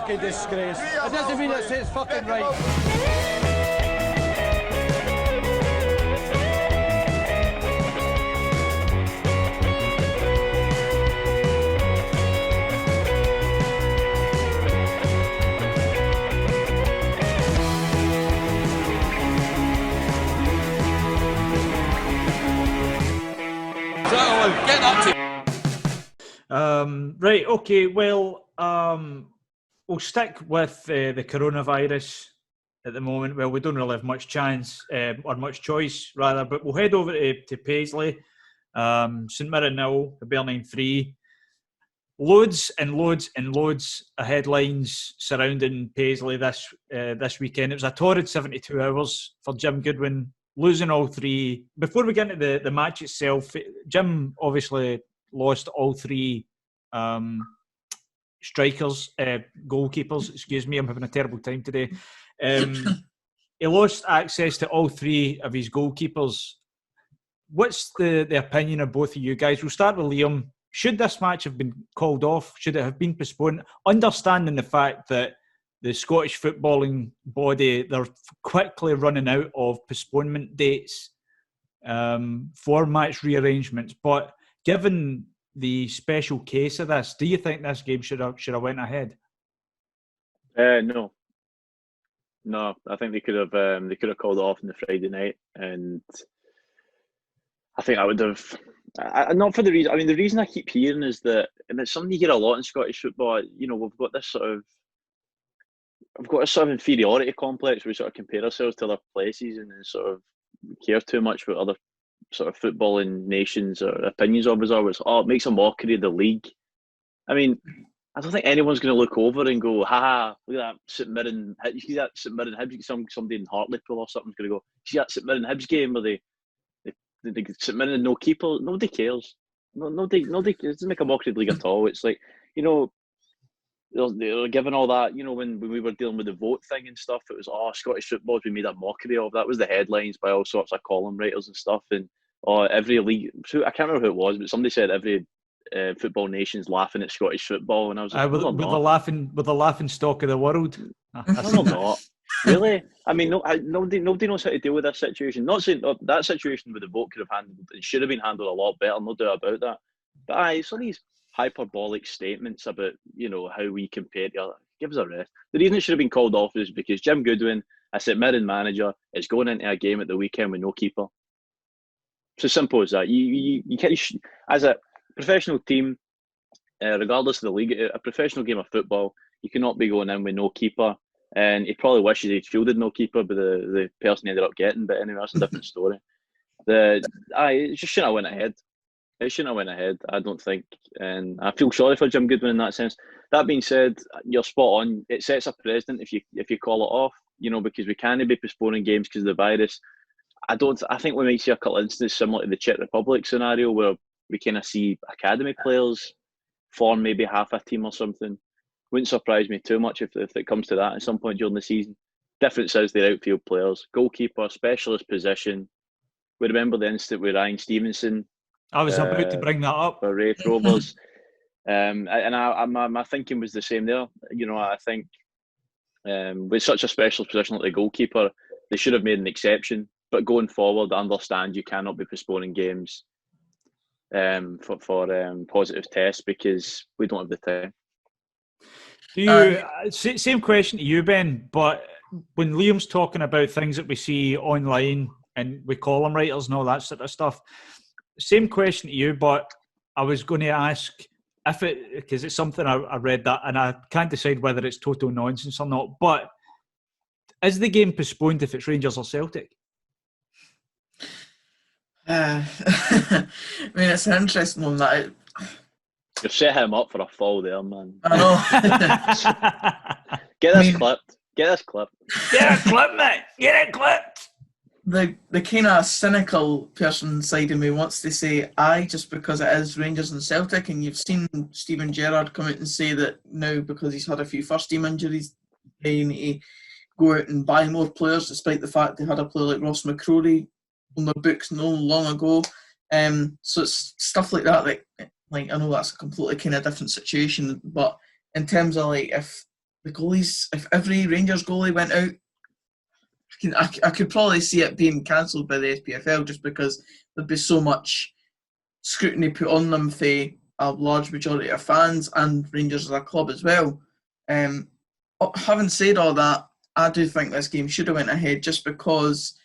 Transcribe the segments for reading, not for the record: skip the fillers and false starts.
fucking disgrace. It doesn't mean it's fucking right. Get up to. Right, okay, well, we'll stick with the coronavirus at the moment. Well, we don't really have much chance, or much choice, rather, but we'll head over to Paisley. St Mirren 0, Hibernian 3. Loads and loads and loads of headlines surrounding Paisley this weekend. It was a torrid 72 hours for Jim Goodwin, losing all three. Before we get into the match itself, Jim obviously lost all three strikers, goalkeepers, excuse me, I'm having a terrible time today. He lost access to all three of his goalkeepers. What's the opinion of both of you guys? We'll start with Liam. Should this match have been called off? Should it have been postponed? Understanding the fact that the Scottish footballing body, they're quickly running out of postponement dates for match rearrangements. But given the special case of this, do you think this game should have went ahead? No, I think they could have called it off on the Friday night, and I think I would have. Not for the reason. I mean, the reason I keep hearing is that, and it's something you hear a lot in Scottish football. You know, we've got a sort of inferiority complex where we sort of compare ourselves to other places and then sort of care too much what other sort of footballing nations or opinions of us are. It makes a mockery of the league. I mean, I don't think anyone's going to look over and go, "Ha, look at that St Mirren. You see that St Mirren Hibs? Somebody in Hartlepool or something's going to go, see that St Mirren Hibs game where they St Mirren no keeper." Nobody cares. Nobody. It doesn't make a mockery of the league at all. It's like, you know, they're given all that. You know, when we were dealing with the vote thing and stuff, it was Scottish football's been made a mockery of. That was the headlines by all sorts of column writers and stuff. And every league. I can't remember who it was, but somebody said every football nation's laughing at Scottish football, and I was like, with the laughing stock of the world. No, they're not. Really? I mean, nobody knows how to deal with this situation. Not saying that situation with the vote could have handled, it should have been handled a lot better, no doubt about that. But it's all these hyperbolic statements about, you know, how we compare to other. Give us a rest. The reason it should have been called off is because Jim Goodwin, a St Mirren manager, is going into a game at the weekend with no keeper. It's as simple as that. You can't, as a professional team, regardless of the league, a professional game of football, you cannot be going in with no keeper. And he probably wishes he'd fielded no keeper, but the person he ended up getting. But anyway, that's a different story. It just shouldn't have went ahead. It shouldn't have went ahead, I don't think. And I feel sorry for Jim Goodwin in that sense. That being said, you're spot on. It sets a precedent if you call it off, you know, because we can't be postponing games because of the virus. I think we might see a couple of instances similar to the Czech Republic scenario where we kind of see academy players form maybe half a team or something. Wouldn't surprise me too much if it comes to that at some point during the season. Difference is they're outfield players. Goalkeeper, specialist position. We remember the incident with Ryan Stevenson. I was about to bring that up. For Raith Rovers. My thinking was the same there. You know, I think with such a specialist position like the goalkeeper, they should have made an exception. But going forward, I understand you cannot be postponing games for positive tests because we don't have the time. Do you same question to you, Ben? But when Liam's talking about things that we see online and we column writers and all that sort of stuff, same question to you. But I was going to ask because it's something I read that, and I can't decide whether it's total nonsense or not. But is the game postponed if it's Rangers or Celtic? I mean, it's an interesting one that. You've set him up for a fall there, man. I know. Get this clipped. Get it clipped, mate. Get it clipped. The kind of cynical person side of me wants to say just because it is Rangers and Celtic, and you've seen Steven Gerrard come out and say that now because he's had a few first team injuries, they need to go out and buy more players, despite the fact they had a player like Ross McCrory on their books no long ago. So it's stuff like that. Like I know that's a completely kind of different situation, but in terms of like if the goalies, if every Rangers goalie went out, I could probably see it being cancelled by the SPFL just because there'd be so much scrutiny put on them for a large majority of fans and Rangers as a club as well. Having said all that, I do think this game should have went ahead just because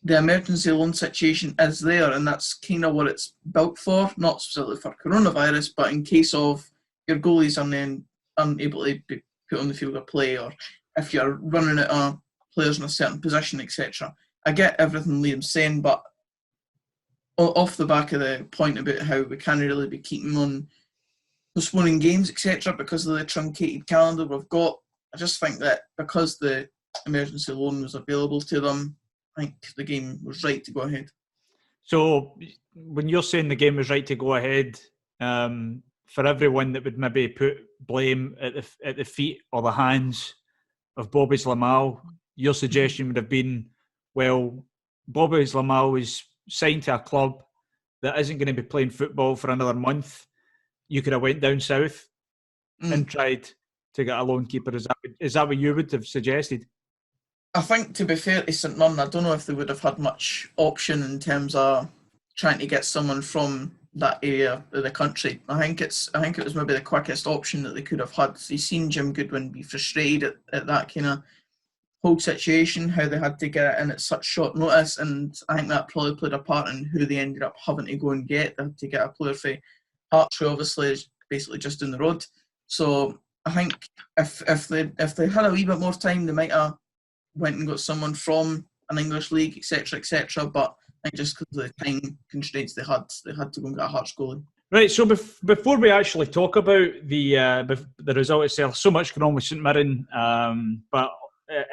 the emergency loan situation is there, and that's kind of what it's built for, not specifically for coronavirus, but in case of your goalies are then unable to be put on the field of play, or if you're running out of players in a certain position, etc. I get everything Liam's saying, but off the back of the point about how we can't really be keeping on postponing games, etc., because of the truncated calendar we've got, I just think that because the emergency loan was available to them, I think the game was right to go ahead. So when you're saying the game was right to go ahead, for everyone that would maybe put blame at the feet or the hands of Bobby Zlamal, your suggestion would have been, well, Bobby Zlamal was signed to a club that isn't going to be playing football for another month. You could have went down south and tried to get a loan keeper. Is that what you would have suggested? I think, to be fair to St Mirren, I don't know if they would have had much option in terms of trying to get someone from that area of the country. I think it was maybe the quickest option that they could have had. So you've seen Jim Goodwin be frustrated at that kind of whole situation, how they had to get it in at such short notice, and I think that probably played a part in who they ended up having to go and get. They had to get a player for Hearts, who obviously is basically just down the road. So I think if they had a wee bit more time, they might have went and got someone from an English league, etc. But I think just because of the time constraints they had to go and get a Hearts goalie. Right, so before we actually talk about the result itself, so much going on with St Mirren, but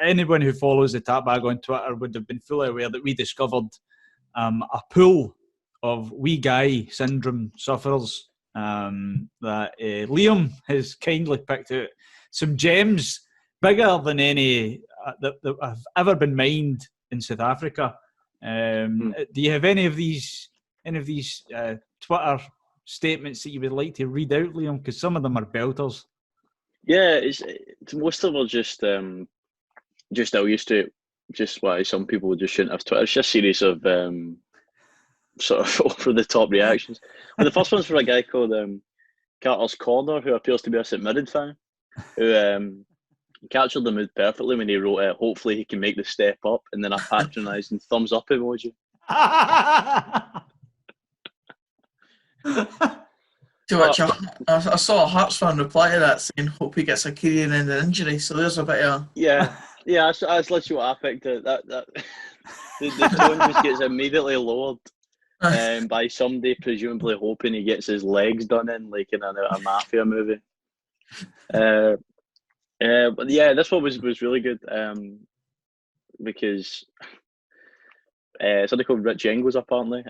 anyone who follows the Tap Bag on Twitter would have been fully aware that we discovered a pool of wee guy syndrome sufferers that Liam has kindly picked out some gems bigger than any that have ever been mined in South Africa. Do you have any of these Twitter statements that you would like to read out, Liam? Because some of them are belters. Yeah, it's most of them are just how used to it. Just why some people just shouldn't have Twitter. It's just a series of sort of over the top reactions. And the first one's for a guy called Carter's Corner, who appears to be a St Mirren fan, who captured the mood perfectly when he wrote hopefully he can make the step up, and then a patronising thumbs up emoji. To which I saw a Hearts fan reply to that saying, hope he gets a career-ending injury. So there's a bit of... Yeah, that's literally what I picked. The tone just gets immediately lowered by somebody presumably hoping he gets his legs done in, like in a mafia movie. But yeah, this one was really good because somebody called Rich Engels apparently.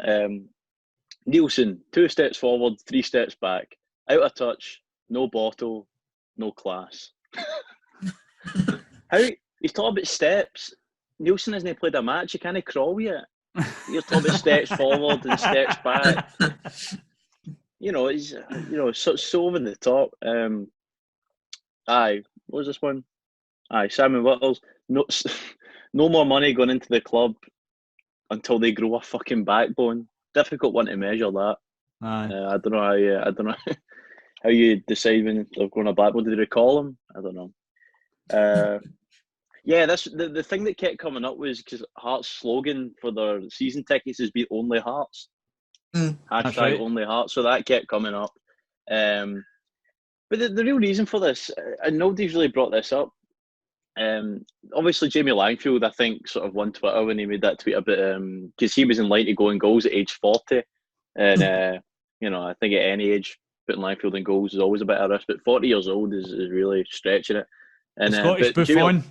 Neilson, 2 steps forward, 3 steps back, out of touch, no bottle, no class. How he's talking about steps? Neilson hasn't played a match. He can't crawl yet. You're talking about steps forward and steps back. He's so over the top. What was this one? Simon Whittles. No more money going into the club until they grow a fucking backbone. Difficult one to measure that. I don't know how you decide when they're growing a backbone. Do they recall them? I don't know. Yeah, that's the thing that kept coming up was because Hearts' slogan for their season tickets has been "Only Hearts." Hashtag right. Only Hearts. So that kept coming up. But the real reason for this, and nobody's really brought this up. Obviously, Jamie Langfield, I think, sort of won Twitter when he made that tweet about because he was in line to go in goals at age 40, and I think at any age putting Langfield in goals is always a bit of a risk, but 40 years old is really stretching it. And Scottish Buffon.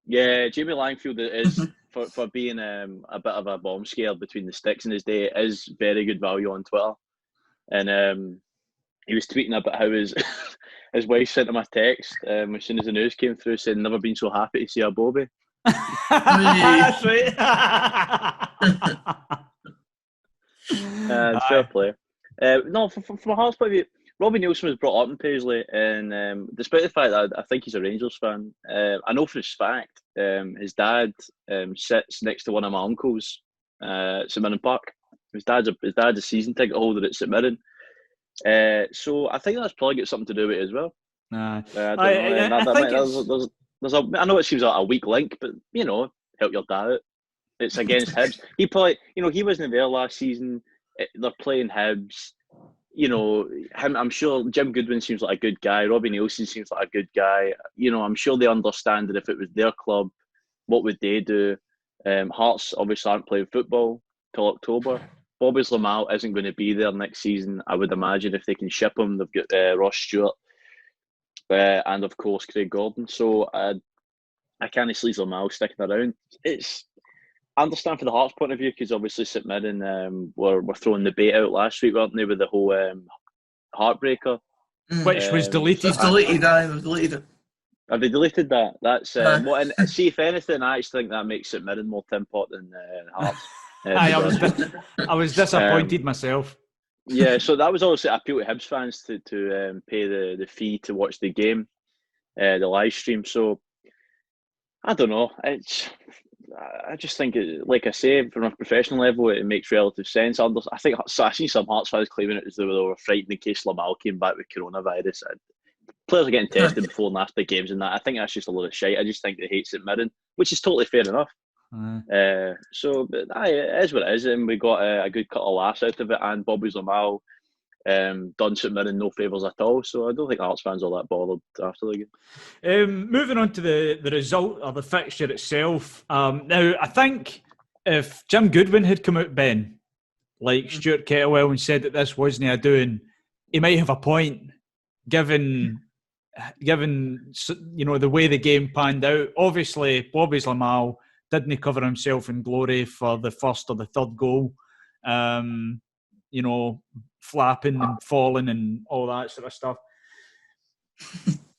Jamie Langfield is for being a bit of a bomb scare between the sticks in his day is very good value on Twitter, and he was tweeting about how his wife sent him a text as soon as the news came through saying, "Never been so happy to see a Bobby." That's right. Fair play. No, from a Hearts point of view, Robbie Neilson was brought up in Paisley, and despite the fact that I think he's a Rangers fan, I know for a fact his dad sits next to one of my uncles at St Mirren Park. His dad's a season ticket holder at St Mirren, so I think that's probably got something to do with it as well. Nah. I know it seems like a weak link, but help your dad out. It's against Hibs. He probably, he wasn't there last season. They're playing Hibs. I'm sure Jim Goodwin seems like a good guy. Robbie Neilson seems like a good guy. I'm sure they understand that if it was their club, what would they do? Hearts obviously aren't playing football till October. Bobby Zlamal isn't going to be there next season. I would imagine if they can ship him, they've got Ross Stewart and of course Craig Gordon. So I can't see Zlamal sticking around. I understand for the Hearts' point of view, because obviously St Mirren were throwing the bait out last week, weren't they, with the whole heartbreaker, which was deleted. It's deleted. They've deleted it. Have they deleted that? That's and see, if anything, I actually think that makes St Mirren more tin pot than Hearts. I was disappointed myself. Yeah, so that was obviously appeal to Hibs fans to pay the fee to watch the game, the live stream. So I don't know. I just think, like I say, from a professional level, it makes relative sense. I think I've seen some Hearts fans claiming it as though they were frightened in case Zlamal came back with coronavirus. Players are getting tested before and after games and that. I think that's just a load of shite. I just think they hate St Mirren, which is totally fair enough. But it is what it is, and we got a good cut of laughs out of it. And Bobby Zlamal done St Mirren no favours at all, so I don't think Hearts fans are that bothered after the game. Moving on to the result of the fixture itself. Now, I think if Jim Goodwin had come out, Ben, like Stuart Kettlewell, and said that this wasn't a doing, he might have a point, given the way the game panned out. Obviously, Bobby Zlamal didn't cover himself in glory for the first or the third goal. Flapping and falling and all that sort of stuff.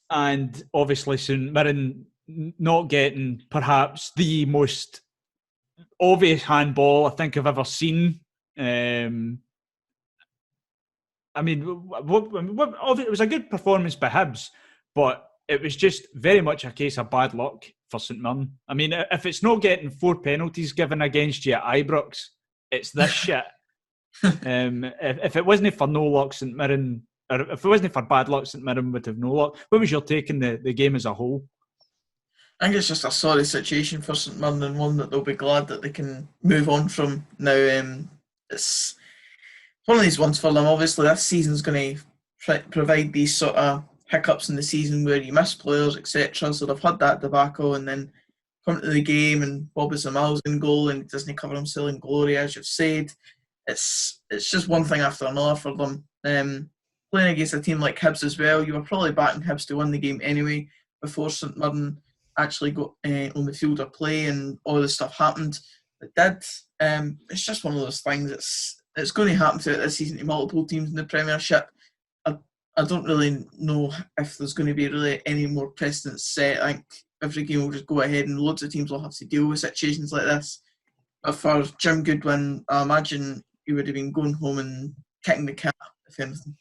And obviously St Mirren not getting perhaps the most obvious handball I think I've ever seen. It was a good performance by Hibs, but it was just very much a case of bad luck for St Mirren. I mean, if it's not getting 4 penalties given against you at Ibrox, it's this shit. If it wasn't for no luck, St Mirren, or if it wasn't for bad luck, St Mirren would have no luck. What was your take on the game as a whole? I think it's just a sorry situation for St Mirren, and one that they'll be glad that they can move on from now. It's one of these ones for them. Obviously, this season's going to provide these sort of hiccups in the season where you miss players, etc. So they've had that debacle, and then come to the game, and Bobby Zlamal's in goal, and he doesn't cover himself in glory, as you've said. It's just one thing after another for them. Playing against a team like Hibs as well, you were probably backing Hibs to win the game anyway before St Mirren actually got on the field of play and all this stuff happened. It did. It's just one of those things. It's going to happen throughout this season to multiple teams in the Premiership. I don't really know if there's going to be really any more precedents set. I think every game will just go ahead and loads of teams will have to deal with situations like this. But for Jim Goodwin, I imagine he would have been going home and kicking the cat, if anything.